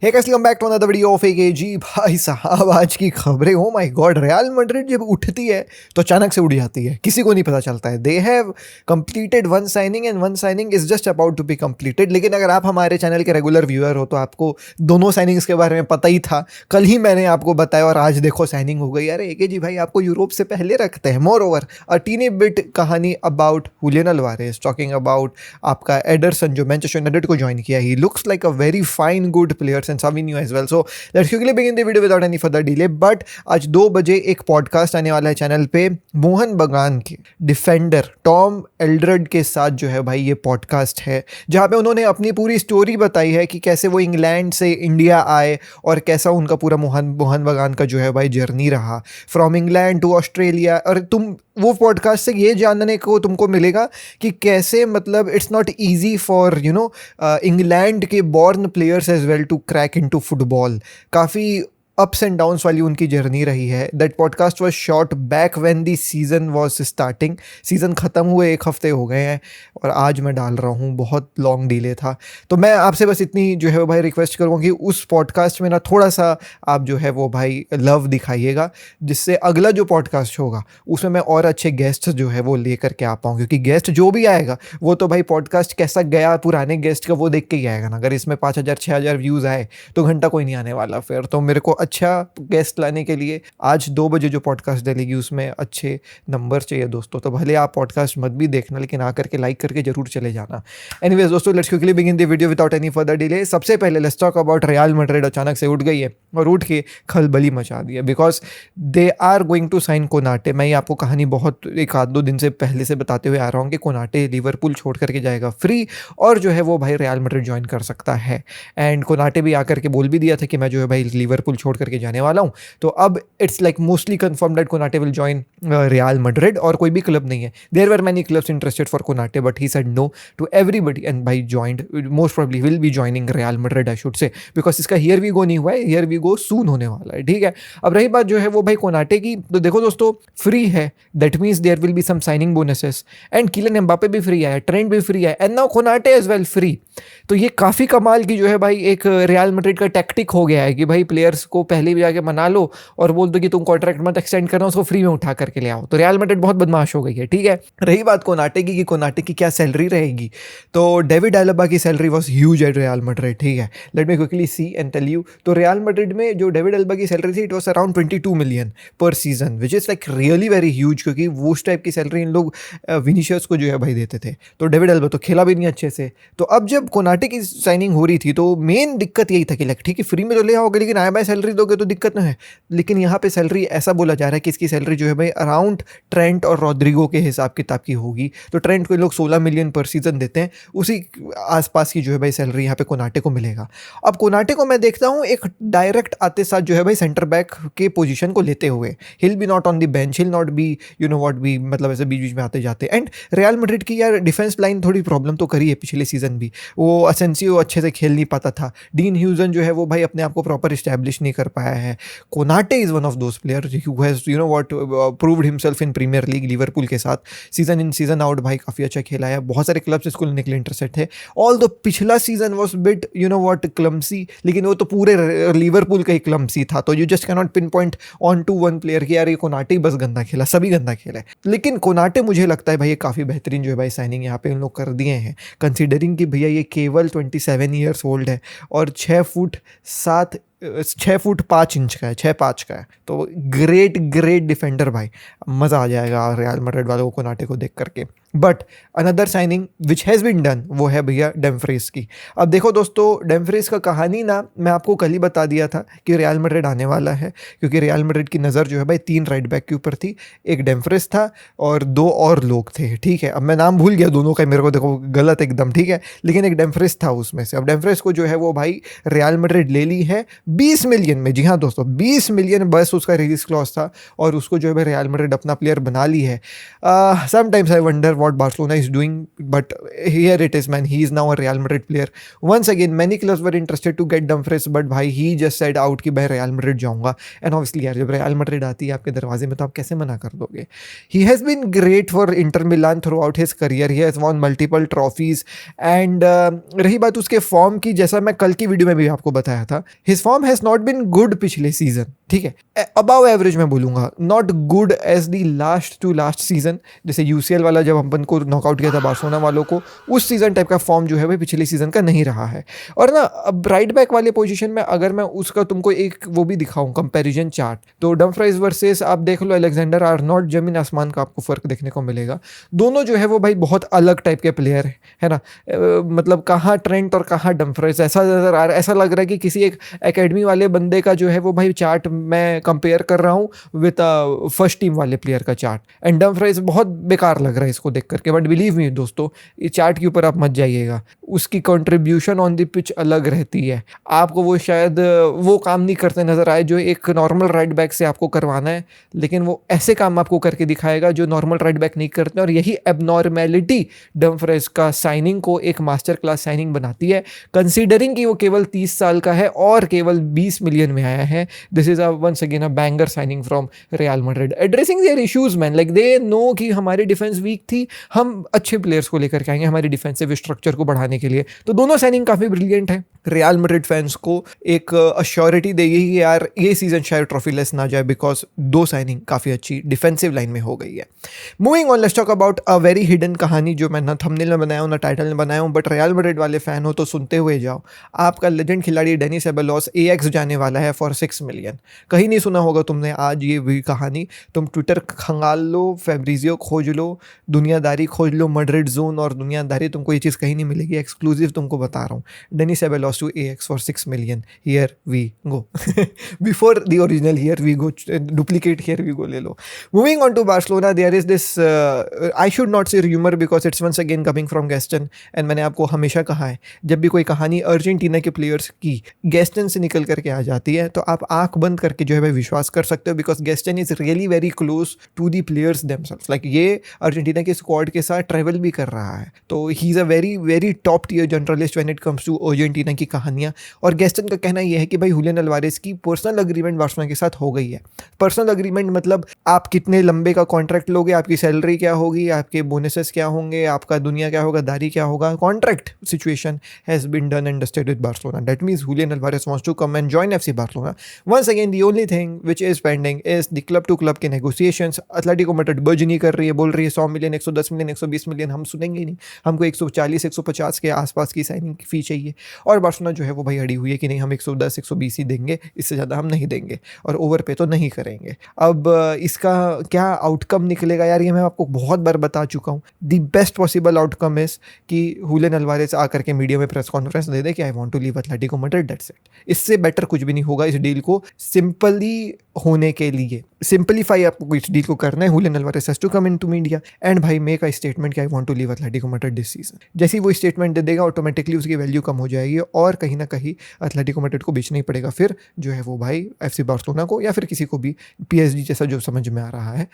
Hey guys, welcome back to another video of AKG. भाई साहब, आज की खबरें, oh my god, Real Madrid जब उठती है तो अचानक से उड़ जाती है, किसी को नहीं पता चलता है। They have completed one signing and one signing is just about to be completed. लेकिन अगर आप हमारे चैनल के रेगुलर व्यूअर हो तो आपको दोनों साइनिंग्स के बारे में पता ही था। कल ही मैंने आपको बताया और आज देखो साइनिंग हो गई। अरे एकेजी भाई, आपको यूरोप से पहले रखते हैं। More over a tiny bit कहानी about Julian Alvarez, talking about आपका एडरसन जो मैनचेस्टर यूनाइटेड को ज्वाइन किया। He looks like a very fine good player and Savinho as well. So let's quickly begin the video without any further delay. But आज 2 बजे एक podcast आने वाला है चैनल पे, मोहन बगान के डिफेंडर टॉम एल्ड्रेड के साथ जो है भाई ये पॉडकास्ट है, जहाँ पे उन्होंने अपनी पूरी स्टोरी बताई है कि कैसे वो इंग्लैंड से इंडिया आए और कैसा उनका पूरा मोहन बगान का जो है भाई जर्नी रहा फ्रॉम इंग्लैंड टू ऑस्ट्रेलिया। और तुम वो पॉडकास्ट से ये जानने को तुमको मिलेगा कि कैसे मतलब it's not easy for England के born players as well to crack into football. काफ़ी अप्स एंड डाउन्स वाली उनकी जर्नी रही है। That podcast was shot back when the season was starting. Season ख़त्म हुए 1 हफ्ते हो गए हैं और आज मैं डाल रहा हूँ, बहुत लॉन्ग डिले था। तो मैं आपसे बस इतनी जो है वो भाई रिक्वेस्ट करूँगा कि उस पॉडकास्ट में ना थोड़ा सा आप जो है वो भाई लव दिखाइएगा, जिससे अगला जो पॉडकास्ट होगा उसमें मैं और अच्छे गेस्ट जो है वो ले करके आ पाऊँ। क्योंकि गेस्ट जो भी आएगा वो तो भाई पॉडकास्ट कैसा गया पुराने गेस्ट का वो देख के ही आएगा ना। अगर इसमें 5,000-6,000 व्यूज़ आए तो घंटा कोई नहीं आने वाला फिर। तो मेरे को अच्छा गेस्ट लाने के लिए आज 2 बजे जो पॉडकास्ट डलेगी उसमें अच्छे नंबर चाहिए दोस्तों। तो भले आप पॉडकास्ट मत भी देखना, लेकिन आकर के लाइक करके जरूर चले जाना। एनीवेज दोस्तों, let's quickly begin the video without any further delay. सबसे पहले let's talk about real Madrid. अचानक से उठ गई है और उठ के खलबली मचा दी है because they are going to sign Konate. मैं आपको कहानी बहुत 1-2 दिन से पहले से बताते हुए आ रहा हूँ कि कोनाटे लिवरपूल छोड़ करके जाएगा फ्री और जो है वो भाई रियल मैड्रिड ज्वाइन कर सकता है। एंड कोनाटे भी आकर के बोल भी दिया था कि मैं जो है भाई लिवरपूल छोड़ करके जाने वाला हूँ। तो अब it's like mostly confirm that Konate will join Real Madrid और कोई भी क्लब नहीं है। There were many clubs interested for Konate but he said no to everybody and भाई joined most probably will be joining Real Madrid I should say, because इसका here we go नहीं हुआ है, हियर वी गो सून होने वाला है। ठीक है, अब रही बात जो है वो भाई कोनाटे की, तो देखो दोस्तों फ्री है, that means there will be some signing bonuses and Kylian Mbappe भी फ्री है, ट्रेंट भी फ्री है and now Konate as well free. तो ये काफ़ी कमाल की जो है भाई एक रियल मैड्रिड का टैक्टिक हो गया है कि भाई प्लेयर्स को पहले भी जाके मना लो और बोल दो कि तुम कॉन्ट्रैक्ट मत एक्सटेंड करना, उसको फ्री में उठा करके ले आओ। तो रियल मैड्रिड बहुत बदमाश हो गई है। ठीक है, रही बात कोनाटे की कि कोनाटे की क्या सैलरी रहेगी, तो डेविड एल्बा की salary was huge at Real Madrid. ठीक है, let me quickly see and tell you. तो रियल मैड्रिड में जो डेविड एल्बा की सैलरी थी it was around 22 million per season, which is like really very huge, क्योंकि वो उस टाइप की सैलरी इन लोग विनीशियस को जो है भाई देते थे। तो डेविड एल्बा तो खेला भी नहीं अच्छे से। तो अब जब कोनाटे की साइनिंग हो रही थी तो मेन दिक्कत यही था कि लाइक ठीक है फ्री में तो ले आओगे लेकिन आई बाय सैलरी दोगे तो दिक्कत ना है। लेकिन यहाँ पे सैलरी ऐसा बोला जा रहा है कि इसकी सैलरी जो है भाई अराउंड ट्रेंट और रॉड्रिगो के हिसाब किताब की होगी। तो ट्रेंट को लोग 16 मिलियन पर सीजन देते हैं, उसी आसपास की जो है भाई सैलरी यहाँ पे कोनाटे को मिलेगा। अब कोनाटे को मैं देखता हूँ एक डायरेक्ट आते साथ जो है भाई सेंटर बैक के पोजीशन को लेते हुए, he'll be not on the bench, he'll not be you know what be, मतलब ऐसे बीच बीच में आते जाते। एंड रियल मैड्रिड की यार डिफेंस लाइन थोड़ी प्रॉब्लम तो करी है पिछले सीजन भी, वो असेंसियो अच्छे से खेल नहीं पाता था, डीन ह्यूजन जो है वो भाई अपने आप को प्रॉपर इस्टेब्लिश नहीं कर पाया है। Konate is one of those player who has you know what proved himself in Premier League Liverpool के साथ सीजन इन सीजन आउट भाई काफ़ी अच्छा खेला है। बहुत सारे क्लब्स इसको लेने के लिए इंटरेस्टेड थे। ऑल दो पिछला season was bit you know what clumsy, लेकिन वो तो पूरे लिवरपूल का ही क्लम्सी था। तो you just can not pin point on to one player कि यार ये कोनाटे ही बस गंदा खेला, सभी गंदा खेला है। लेकिन कोनाटे मुझे लगता है भाई ये काफ़ी बेहतरीन जो है भाई साइनिंग यहाँ पे उन लोग कर दिए हैं, कंसिडरिंग कि भैया ये केवल 27 ईयर्स ओल्ड है और 6 फुट 5 इंच का है, 6'5" का है। तो ग्रेट डिफेंडर भाई, मज़ा आ जाएगा रियल मैड्रिड वालों को कोनाटे को देख करके। But another signing which has been done वो है भैया डेमफ्रीज की। अब देखो दोस्तों, डेमफ्रीज का कहानी ना मैं आपको कल ही बता दिया था कि रियल मैड्रिड आने वाला है, क्योंकि रियल मैड्रिड की नज़र जो है भाई 3 राइट बैक के ऊपर थी, एक डेमफ्रीज था और 2 और लोग थे। ठीक है, अब मैं नाम भूल गया दोनों का, मेरे को देखो गलत एकदम। ठीक है, लेकिन एक डेमफ्रीज था उसमें से। अब डेमफ्रीज को जो है वो भाई रियल मैड्रिड ले ली है 20 मिलियन में, जी हाँ दोस्तों 20 मिलियन बस उसका रिलीज क्लॉज था और उसको जो है रियल मैड्रिड अपना प्लेयर बना ली है. Sometimes I wonder what Barcelona is doing, but here it is man, he is now a Real Madrid player. Once again many clubs were interested to get Dumfries, but भाई he just said out कि मैं Real Madrid जाऊंगा. And obviously यार जब real Madrid आती है आपके दरवाजे में तो आप कैसे मना कर दोगे. He has been great for Inter Milan throughout his career, he has won multiple trophies. And रही बात उसके फॉर्म की, जैसा मैं कल की वीडियो में भी आपको बताया था, his form has not been good पिछले सीजन. ठीक है, अबव एवरेज मैं बोलूंगा, not good as the last season. जैसे यूसीएल वाला जब अपन को नॉकआउट किया था बार्सिलोना वालों को, उस सीजन टाइप का फॉर्म जो है वो पिछले सीजन का नहीं रहा है. और ना अब राइट बैक वाले पोजीशन में अगर मैं उसका तुमको एक वो भी दिखाऊं कंपैरिजन चार्ट, तो डमफ्राइज वर्सेस आप देख लो अलेक्जेंडर आर्नोल्ड, जमीन आसमान का आपको फर्क देखने को मिलेगा. दोनों जो है वो भाई बहुत अलग टाइप के प्लेयर है ना. मतलब कहाँ ट्रेंट और कहाँ डमफ्राइज, ऐसा नजर आ रहा है, ऐसा लग रहा है कि किसी एक एकेडमी वाले बंदे का जो है वो भाई चार्ट मैं कंपेयर कर रहा हूँ विद फर्स्ट टीम वाले प्लेयर का चार्ट. एंड डमफ्राइज बहुत बेकार लग रहा है इसको देख करके, बट बिलीव मी दोस्तों ये चार्ट के ऊपर आप मत जाइएगा, उसकी कंट्रीब्यूशन ऑन द पिच अलग रहती है. आपको वो शायद वो काम नहीं करते नजर आए जो एक नॉर्मल राइट बैक से आपको करवाना है, लेकिन वो ऐसे काम आपको करके दिखाएगा जो नॉर्मल राइट बैक नहीं करते. और यही एबनॉर्मेलिटी डमफ्राइज का साइनिंग को एक मास्टर क्लास साइनिंग बनाती है, कंसीडरिंग कि वो केवल 30 साल का है और केवल 20 मिलियन में आया है. This is once again a banger signing from Real Madrid, addressing their issues man. Like they know कि हमारी डिफेंस वीक थी, हम अच्छे प्लेयर्स को लेकर के आएंगे हमारी डिफेंसिव स्ट्रक्चर को बढ़ाने के लिए. तो दोनों साइनिंग काफी ब्रिलियंट है. रियल मैड्रिड फैंस को एक अश्योरिटी देगी कि यार ये सीजन शायद ट्रॉफी लेस ना जाए, बिकॉज दो साइनिंग काफी अच्छी डिफेंसिव लाइन में हो गई है. Moving on, let's talk about a very hidden कहानी जो मैं ना थंबनेल में बनाया हूँ ना टाइटल में बनाया हूँ, बट रियल मैड्रिड वाले फैन हो तो सुनते हुए जाओ. आपका लेजेंड खिलाड़ी डेनी सेबालोस एएक्स जाने वाला है फॉर 6 मिलियन. कहीं नहीं सुना होगा तुमने आज ये कहानी, तुम ट्विटर खंगाल लो, फेब्रिजियो खोज लो, दुनियादारी खोज लो, मैड्रिड जोन और दुनियादारी, तुमको ये चीज़ कहीं नहीं मिलेगी. एक्सक्लूसिव तुमको बता रहा हूँ, Dani Ceballos to AX for 6 million. Here we go. Before the original here we go, duplicate here we go ले लो. Moving on to Barcelona, there is this, I should not say rumour because it's once again coming from Gaston. And मैंने आपको हमेशा कहा है जब भी कोई कहानी अर्जेंटीना के प्लेयर्स की गेस्टन से निकल करके आ जाती है तो आप आंख बंद करके जो है वह विश्वास कर सकते हो, because Gaston is really very close to the players themselves. Like ये अर्जेंटीना के स्क्वाड के साथ ट्रैवल भी कर रहा है, तो he is a very very top tier journalist when it comes to Argentina की कहानियाँ. और गेस्टन का कहना यह है कि भाई हुलियन अल्वारेस की पर्सनल अग्रीमेंट बार्सिलोना के साथ हो गई है. पर्सनल अग्रीमेंट मतलब आप कितने लंबे का कॉन्ट्रैक्ट लोगे, आपकी सैलरी क्या होगी, आपके बोनसेस क्या होंगे, आपका दुनिया क्या होगा, दारी क्या होगा. Contract situation has been done and dusted with Barcelona. That means Julian Alvarez wants to come and join FC Barcelona. Once again the only thing which is pending is the club to club के negotiations. Atletico Madrid budge नहीं कर रही है, बोल रही है 100 million, 110 million, 120 million हम सुनेंगे नहीं, हमको 140 150 के आसपास की साइनिंग फी चाहिए. और बार्सिलोना जो है वो भाई अड़ी हुई है कि नहीं हम 110 120 ही देंगे, इससे ज़्यादा हम नहीं देंगे और ओवर पे तो नहीं करेंगे. अब इसका क्या आउटकम निकलेगा यार, ये मैं आपको बहुत बार बता चुका हूँ. The best possible outcome is कि हुलियन अल्वारेस आकर के मीडिया में प्रेस कॉन्फ्रेंस दे दे कि I want to leave Atletico Madrid, that's it. इससे बेटर कुछ भी नहीं होगा इस डील को सिंपली होने के लिए. सिंपलीफाई आपको इस डील को करना है. Julian Alvarez has to come into media and भाई मेक अ स्टेटमेंट कि I want to leave Atletico Madrid this season. जैसे ही वो स्टेटमेंट दे देगा ऑटोमेटिकली उसकी वैल्यू कम हो जाएगी और कहीं ना कहीं एटलेटिको मैड्रिड को बेचना ही पड़ेगा फिर जो है वो भाई FC बार्सिलोना को या फिर किसी को भी, PSG जैसा जो समझ में आ रहा है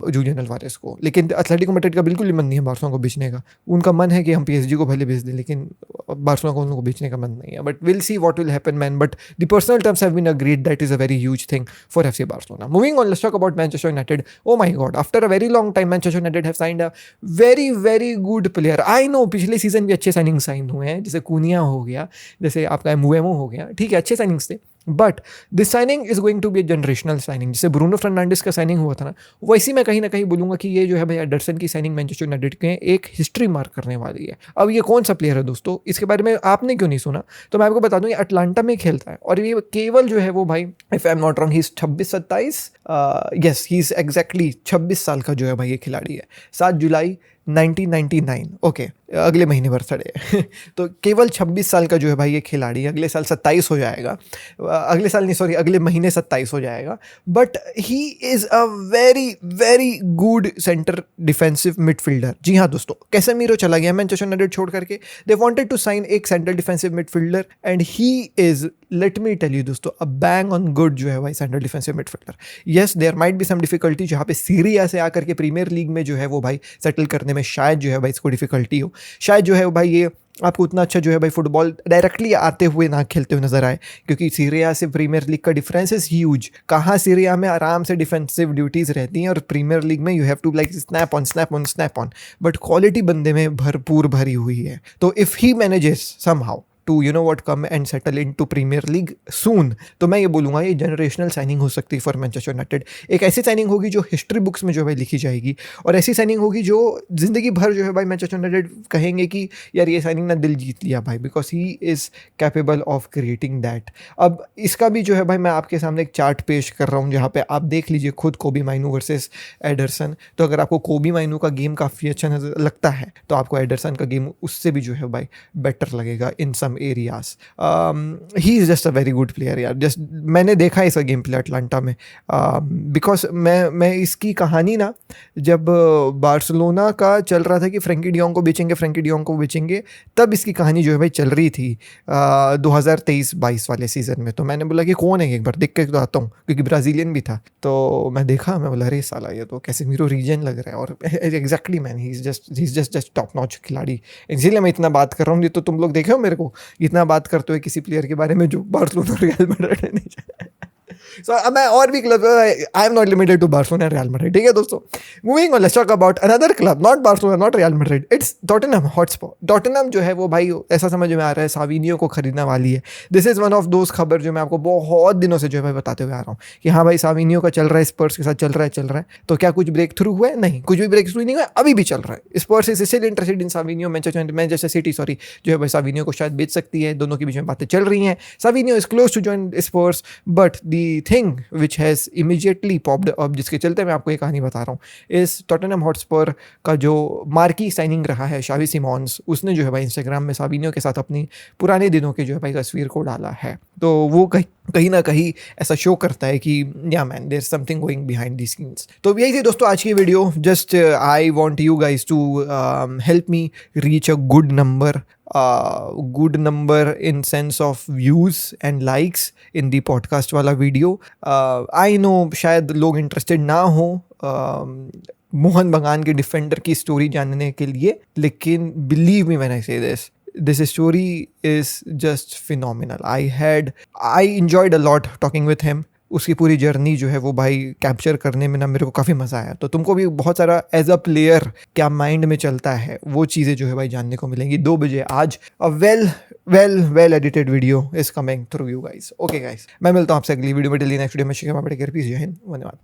जुलियन अल्वारेस को. लेकिन एटलेटिको मैड्रिड का बिल्कुल ही मन नहीं है बार्सिलोना को बेचने का. उनका मन है कि हम PSG को भले बेच दें, लेकिन बार्सिलोना को उनको बेचने का मन नहीं है. But will see what will happen man, but the personal terms have been agreed. That is a very huge thing for FC Barcelona. Moving on, let's talk about Manchester United. Oh my god, after a very long time Manchester United have signed a very very good player. I know पिछले season भी अच्छे signing sign हुए हैं, जैसे कुनिया हो गया, जैसे आपका मुएमो हो गया, ठीक है अच्छे साइनिंग्स थे. But this signing is going to be generational signing. जैसे ब्रूनो फर्नांडिस का साइनिंग हुआ था ना, वैसी मैं कहीं ना कहीं बोलूंगा कि ये जो है भाई एडरसन की साइनिंग मैनचेस्टर यूनाइटेड के एक हिस्ट्री मार्क करने वाली है. अब ये कौन सा प्लेयर है दोस्तों, इसके बारे में आपने क्यों नहीं सुना, तो मैं आपको बता दूं ये अटलांटा में खेलता है और ये केवल जो है वो भाई if I am not wrong he is 26-27, yes he is exactly 26 साल का जो है भाई ये खिलाड़ी है. 7 जुलाई 1999. ओके, अगले महीने बर्थडे है तो केवल 26 साल का जो है भाई ये खिलाड़ी, अगले साल 27 हो जाएगा, अगले साल नहीं सॉरी अगले महीने 27 हो जाएगा, but he is a very very good centre defensive midfielder. जी हाँ दोस्तों, कैसेमीरो चला गया मैनचेस्टर यूनाइटेड छोड़ करके, दे वांटेड टू साइन एक centre defensive midfielder and he is, let me tell you दोस्तों, अ बैंग ऑन गुड जो है भाई centre defensive midfielder. Yes there might be some difficulty, जहाँ पे सीरिया से आकर के प्रीमियर लीग में जो है वो भाई सेटल करने में शायद जो है भाई इसको डिफिकल्टी हो, शायद जो है भाई ये आपको उतना अच्छा जो है भाई फुटबॉल डायरेक्टली आते हुए ना खेलते हुए नजर आए, क्योंकि सीरिया से प्रीमियर लीग का डिफरेंस इज ह्यूज। कहाँ सीरिया में आराम से डिफेंसिव ड्यूटीज रहती हैं और प्रीमियर लीग में you have to like snap on snap on snap on, but quality बंदे में भरपूर भरी हुई है। तो if he manages somehow to you know what come and settle in to Premier League soon, तो मैं ये बोलूँगा ये जनरेशनल साइनिंग हो सकती है फॉर मैनचेस्टर यूनाइटेड। एक ऐसी साइनिंग होगी जो हिस्ट्री बुक्स में जो है भाई लिखी जाएगी, और ऐसी साइनिंग होगी जो जिंदगी भर जो है भाई मैनचेस्टर यूनाइटेड कहेंगे कि यार ये साइनिंग ना दिल जीत लिया भाई, because he is capable of creating that. अब इसका भी जो है भाई मैं आपके सामने एक चार्ट पेश कर रहा हूँ, जहाँ पे आप देख लीजिए खुद कोबी माइनू वर्सेस एडरसन। तो अगर आपको कोबी माइनू का गेम काफ़ी अच्छा लगता है तो आपको एडरसन का गेम उससे भी जो है भाई बेटर लगेगा in some areas. He is just a very good player यार, जस्ट मैंने देखा है इसका गेम प्ले अटलांटा में, बिकॉज मैं इसकी कहानी ना, जब बार्सिलोना का चल रहा था कि फ्रैंकी डियोंग को बेचेंगे, फ्रैंकी डियोंग को बेचेंगे, तब इसकी कहानी जो है भाई चल रही थी 2023-22 वाले सीज़न में। तो मैंने बोला कि कौन है, एक बार देख के तो आता हूँ, क्योंकि ब्राज़ीलियन भी था। तो मैं देखा, मैं बोला अरे साला ये तो कैसेमीरो रीजन लग रहा है, और exactly man he is just top notch खिलाड़ी। इसीलिए मैं इतना बात कर रहा हूँ, नहीं तो तुम लोग देखे हो मेरे को इतना बात करते हुए किसी प्लेयर के बारे में जो बार्सिलोना रियल मैड्रिड नहीं। सो अब मैं और भी club, I am not limited to Barcelona and Real Madrid, ठीक है दोस्तों। Moving on, let's talk about another club, not Barcelona not Real Madrid, it's Tottenham Hotspur. Tottenham जो है वो भाई ऐसा समझ में आ रहा है साविनियो को खरीदने वाली है। This is one of those खबर जो मैं आपको बहुत दिनों से जो है भाई बताते हुए आ रहा हूँ कि हाँ भाई साविनियो का चल रहा है, स्पर्स के साथ चल रहा है। तो क्या कुछ ब्रेक थ्रू हुआ है? नहीं, कुछ भी ब्रेक थ्रू नहीं हुआ, अभी भी चल रहा है। Spurs is still interested in Savinho. Manchester City जो है भाई साविनियो को शायद बेच सकती है, दोनों के बीच में बातें चल रही हैं। Savinho is close to join Spurs, but the thing which has immediately popped up, जिसके चलते मैं आपको एक कहानी बता रहा हूँ, इस टॉटनहम हॉटस्पर का जो मार्की साइनिंग रहा है शावी सिमोन्स, उसने जो है भाई इंस्टाग्राम में साविनियो के साथ अपनी पुराने दिनों के जो है भाई तस्वीर को डाला है। तो वो कहीं ना कहीं ऐसा शो करता है कि या man there is something going behind the scenes. तो यही थी दोस्तों आज की वीडियो। Just I want you guys to help me reach a good number in sense of views and likes in the podcast वाला वीडियो। आई नो शायद लोग इंटरेस्टेड ना हो मोहन बगान के डिफेंडर की स्टोरी जानने के लिए, लेकिन बिलीव मी व्हेन आई से this story is just phenomenal. I enjoyed a lot talking with him. उसकी पूरी जर्नी जो है वो भाई कैप्चर करने में ना मेरे को काफ़ी मज़ा आया। तो तुमको भी बहुत सारा एज अ प्लेयर क्या माइंड में चलता है वो चीज़ें जो है भाई जानने को मिलेंगी 2 बजे आज। A well edited video is coming through you guys. Okay guys, मैं मिलता हूँ आपसे अगली वीडियो में। टिल नेक्स्ट वीडियो में, शिखा, जय हिंद, धन्यवाद।